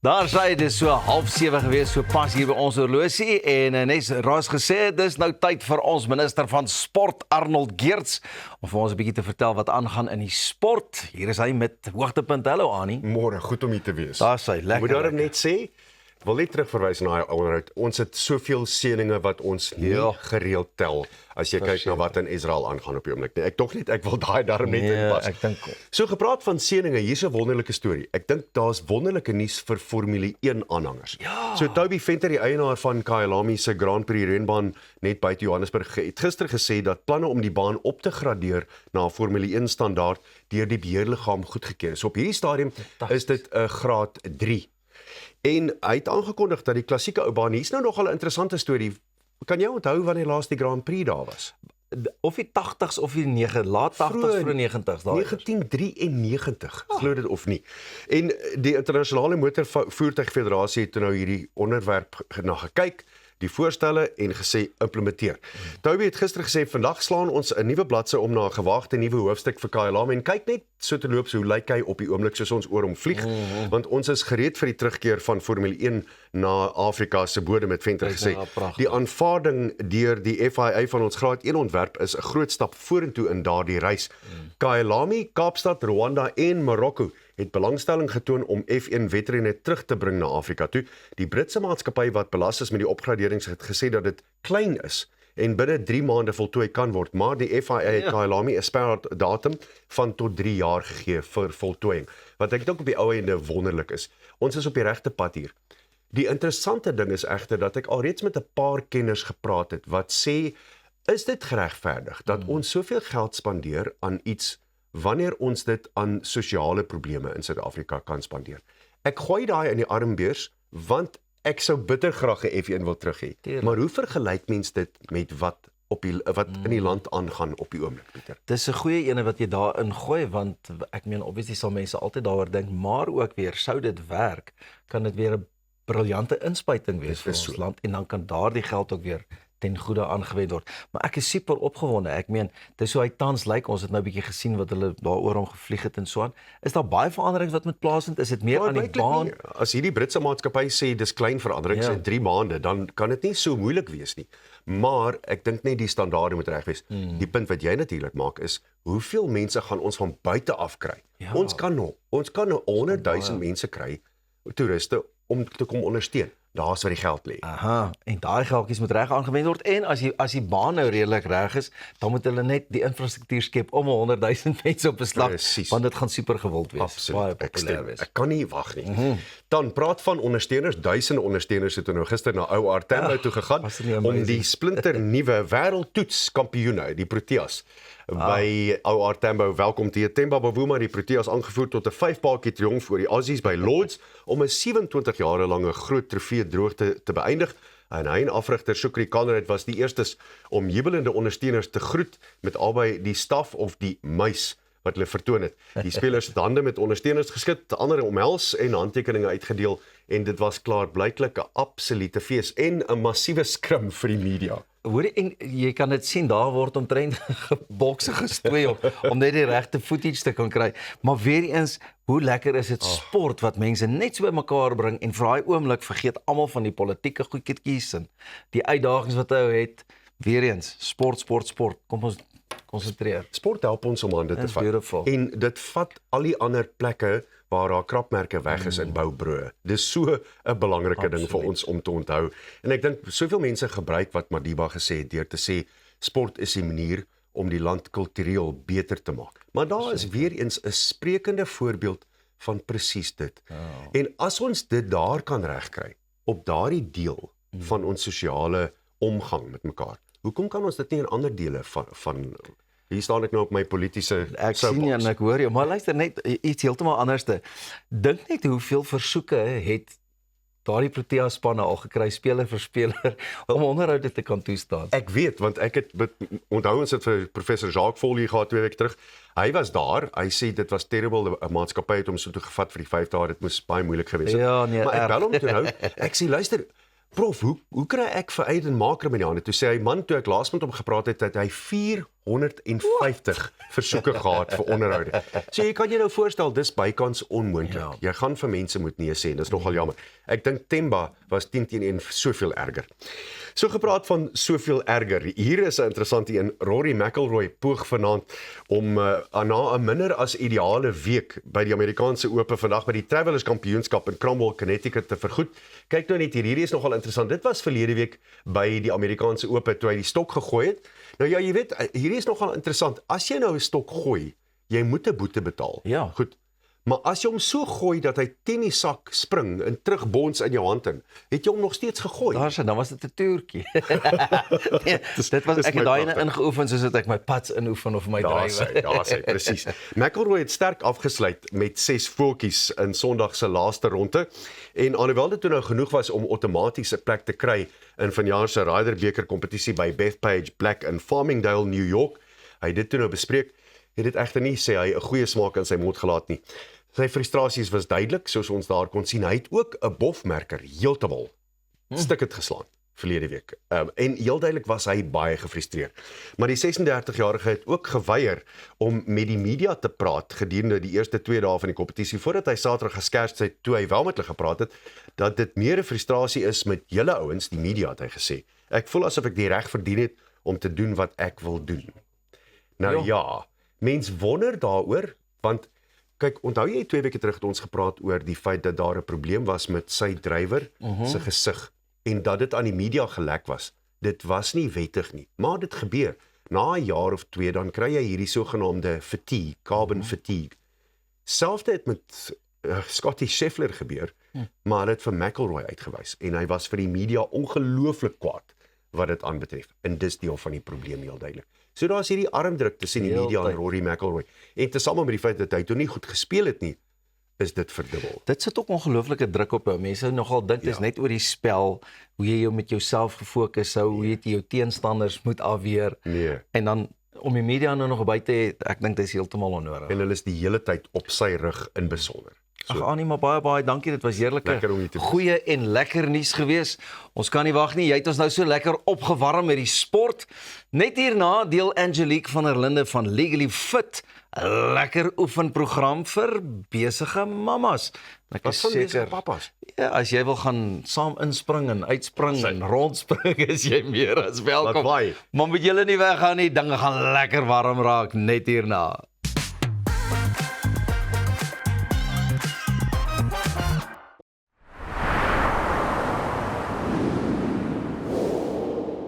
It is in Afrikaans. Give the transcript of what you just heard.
Daar sy, dis so 6:30 gewees, so pas hier by ons horlosie en Nes Raas gesê, dis nou tyd vir ons minister van Sport, Arnold Geerts, om vir ons 'n bietjie te vertel wat aangaan in die sport. Hier is hy met hoogtepunt. Hallo Annie. Môre, goed om hier te wees. Daar sy, lekker. Moet daarom net sê, ek wil net terugverwys na daai onderhoud. Ons het soveel seëninge wat ons nie gereeld tel as jy kyk na wat in Israel aangaan op die oomblik nie. Ek wil daai daarom net inpas. Ek dink So gepraat van seëninge, hier's 'n wonderlike storie. Ek dink daar's wonderlike nuus vir Formule 1 aanhangers. Ja. So Toby Venter, die eienaar van Kyalami se Grand Prix renbaan net buite Johannesburg, het gister gesê dat planne om die baan op te gradeer na 'n Formule 1 standaard deur die beheerliggaam goedgekeur is. Op hierdie stadium is dit 'n graad 3. En hy het aangekondig dat die klassieke ou baan, hier's nou nogal 'n interessante storie. Kan jy onthou wanneer laas die Grand Prix daar was? of die 80s of die laat 80s, vroeg 90s daar. 1993, glo dit of nie. En die internasionale motorvoertuigfederasie het nou hierdie onderwerp na gekyk, die voorstelle en gesê implementeer. Toby het gister gesê, vandag slaan ons 'n nuwe bladsy om na 'n gewaagde nuwe hoofstuk vir Kyalami en kyk net so te loop, hoe lyk hy op die oomblik soos ons oor hom vlieg, want ons is gereed vir die terugkeer van Formule 1 na Afrika se bodem, het Venter gesê. Die aanvaarding deur die FIA van ons graad 1 ontwerp is 'n groot stap vorentoe in daardie reis. Kyalami, Kaapstad, Rwanda en Marokko het belangstelling getoon om F1 wedrenne terug te bring na Afrika toe. Die Britse maatskappy wat belas is met die opgraderings het gesê dat dit klein is en binne 3 maande voltooi kan word, maar die FIA het Kyalami 'n start datum van tot 3 jaar gegee vir voltooiing. Wat ek dink op die ou einde wonderlik is. Ons is op die regte pad hier. Die interessante ding is egter dat ek alreeds met 'n paar kenners gepraat het wat sê, is dit geregverdig dat ons soveel geld spandeer aan iets wanneer ons dit aan sosiale probleme in Suid-Afrika kan spandeer? Ek gooi daai in die armbeurs, want ek sou bitter graag 'n F1 wil terug hê. Maar hoe vergelyk mens dit met wat in die land aangaan op die oomblik, Pieter? Dis 'n goeie ene wat jy daarin gooi, want ek meen obviously sal mense altyd daaroor dink, maar ook weer, sou dit werk, kan dit weer 'n briljante inspuiting wees vir ons land en dan kan daardie geld ook weer ten goede aangewend word. Maar ek is super opgewonde. Ek meen, dis hoe hy tans lyk. Ons het nou 'n bietjie gesien wat hulle daaroor hom gevlieg het en so aan. Is daar baie veranderings wat moet plaasvind? Is dit meer aan die baan? Nie. As hierdie Britse maatskappy sê dis klein veranderings in 3 maande, dan kan dit nie so moeilik wees nie. Maar ek dink net die standaarde moet reg wees. Die punt wat jy natuurlik maak is, hoeveel mense gaan ons van buite af kry? Ons kan nou 100,000 mense kry, toeriste, om te kom ondersteun. Daar's waar die geld lê. Aha, en daai geldjies moet reg aangewend word en as die baan nou redelik reg is, dan moet hulle net die infrastruktuur skep om 100,000 mense op 'n slag, want dit gaan super gewild wees. Absoluut. Ek kan nie wag nie. Dan praat van ondersteuners, duisende ondersteuners het nou gister na OR Tambo toe gegaan om die splinter nuwe wêreldtoetskampioene, die Proteas, by OR Tambo welkom te heet. Themba Bavuma, die Proteas, aangevoer tot 'n 5-paadjie triomf oor die Aussies by Lords om 'n 27 jaar lange groot trofee droog te beëindig. En hy en afrigter Shukri Conrad was die eerstes om jubelende ondersteuners te groet met albei die staf of die muis wat hulle vertoon het. Die spelers het hande met ondersteuners geskit, ander omhels en handtekeninge uitgedeel en dit was klaarblyklik 'n absolute fees en 'n massiewe skrim vir die media. Hoor en jy kan dit sien, daar word omtrent gebokse gestoei om net die regte footage te kan kry. Maar weer eens, hoe lekker is dit sport wat mense net so bymekaar bring en vir daai oomblik vergeet almal van die politieke goedjies en die uitdagings wat hy het. Weer eens, sport. Kom ons konsentreer. Sport help ons om aan dit te vat. En dit vat al die ander plekke waar daar krapmerke weg is in boubroe. Dis so 'n belangrike ding vir ons om te onthou. En ek dink soveel mense gebruik wat Madiba gesê het deur te sê sport is 'n manier om die land kultureel beter te maak. Maar daar is weer eens 'n sprekende voorbeeld van presies dit. En as ons dit daar kan regkry op daardie deel van ons sosiale omgang met mekaar, hoekom kan ons dit nie in ander dele van hier staan ek nou op my politieke Ek sien jy en ek hoor jou, maar luister net iets heeltemal anderste. Dink net hoeveel versoeke het daardie Protea spanne al gekry, speler vir speler, om onderhoude te kan toestaan. Ek weet, want ek het onthou ons het vir professor Jacques Follier gehad 2 weke terug. Hy was daar, hy sê dit was terrible, 'n maatskappy het hom so toe gevat vir die 5 dae, dit moes baie moeilik gewees het. Ja, nee, maar ek bel hom toe nou, ek sê luister, prof, hoe kry ek vir Aiden Maker met die hande? Toe sê hy, man, toe ek laas met hom gepraat het, het hy 150 versoeke gehad vir onderhoude. So jy kan jou nou voorstel, dis bykans onmoontlik. Ja. Jy gaan vir mense moet nee sê, dis nogal jammer. Ek dink Temba was 10-1 soveel erger. So gepraat van soveel erger, hier is 'n interessante een. Rory McIlroy poog vanaand om na 'n minder as ideale week by die Amerikaanse Ope vandag by die Travelers Kampioenskap in Cromwell, Connecticut te vergoed. Kyk nou net hierdie is nogal interessant. Dit was verlede week by die Amerikaanse Ope toe hy die stok gegooi het. Nou ja, jy weet, hierdie is nogal interessant. As jy nou 'n stok gooi, jy moet 'n boete betaal. Ja. Goed. Maar as jy hom so gooi dat hy teen die sak spring en terugbons in jou hand in, het jy hom nog steeds gegooi. Dan was dit 'n toertjie. Nee, dit was ek het daai ingeoefen soos dit ek my pads inoefen of my drywe. Daar sê, presies. McIlroy het sterk afgesluit met 6 voetjies in Sondag se laaste ronde en alhoewel dit toe nou genoeg was om outomaties 'n plek te kry in vanjaar se Ryder beker kompetisie by Bethpage Black in Farmingdale, New York, hy het dit toe nou bespreek, het dit egter nie sê hy 'n goeie smaak in sy mond gelaat nie. Sy frustrasies was duidelik, soos ons daar kon sien. Hy het ook 'n bofmerker heeltemal stuk het geslaan verlede week. En heel duidelik was hy baie gefrustreerd. Maar die 36-jarige het ook geweier om met die media te praat gedurende die eerste 2 dae van die kompetisie voordat hy Saterdag geskerst het toe hy wel met hulle gepraat het dat dit meer 'n frustrasie is met julle ouens, die media het hy gesê. Ek voel asof ek die reg verdien het om te doen wat ek wil doen. Nou ja, mens wonder daaroor want kyk, onthou jy 2 weke terug het ons gepraat oor die feit dat daar 'n probleem was met sy drywer se gesig en dat dit aan die media gelek was. Dit was nie wettig nie, maar dit gebeur. Na 'n jaar of 2 dan kry jy hierdie sogenaamde fatigue, carbon fatigue. Selfde het met Scottie Scheffler gebeur, maar dit vir McIlroy uitgewys en hy was vir die media ongelooflik kwaad wat dit aanbetref. En dis deel van die probleem heel duidelik. So daar's hierdie armdruk tussen die media en Rory McIlroy. En tesame met die feit dat hy toe nie goed gespeel het nie, is dit verdubbel. Dit sit ook ongelooflike druk op jou. Mense nogal dink dit is net oor die spel, hoe jy jou met jouself gefokus hou, hoe jy jou teenstanders moet afweer. Nee. En dan om die media nou nog by te hê, ek dink dit is heeltemal onnodig. En hulle is die hele tyd op sy rug in besonder. Ag Annie, maar baie dankie. Dit was heerlike, goeie en lekker nuus gewees. Ons kan nie wag nie. Jy het ons nou so lekker opgewarm met die sport. Net hierna deel Angelique van der Linde van Legally Fit 'n lekker oefenprogram vir besige mammas. Ek is seker papas. Ja, as jy wil gaan saam inspring en uitspring en rondspring, is jy meer as welkom. Maar moet julle nie weggaan nie. Dinge gaan lekker warm raak net hierna.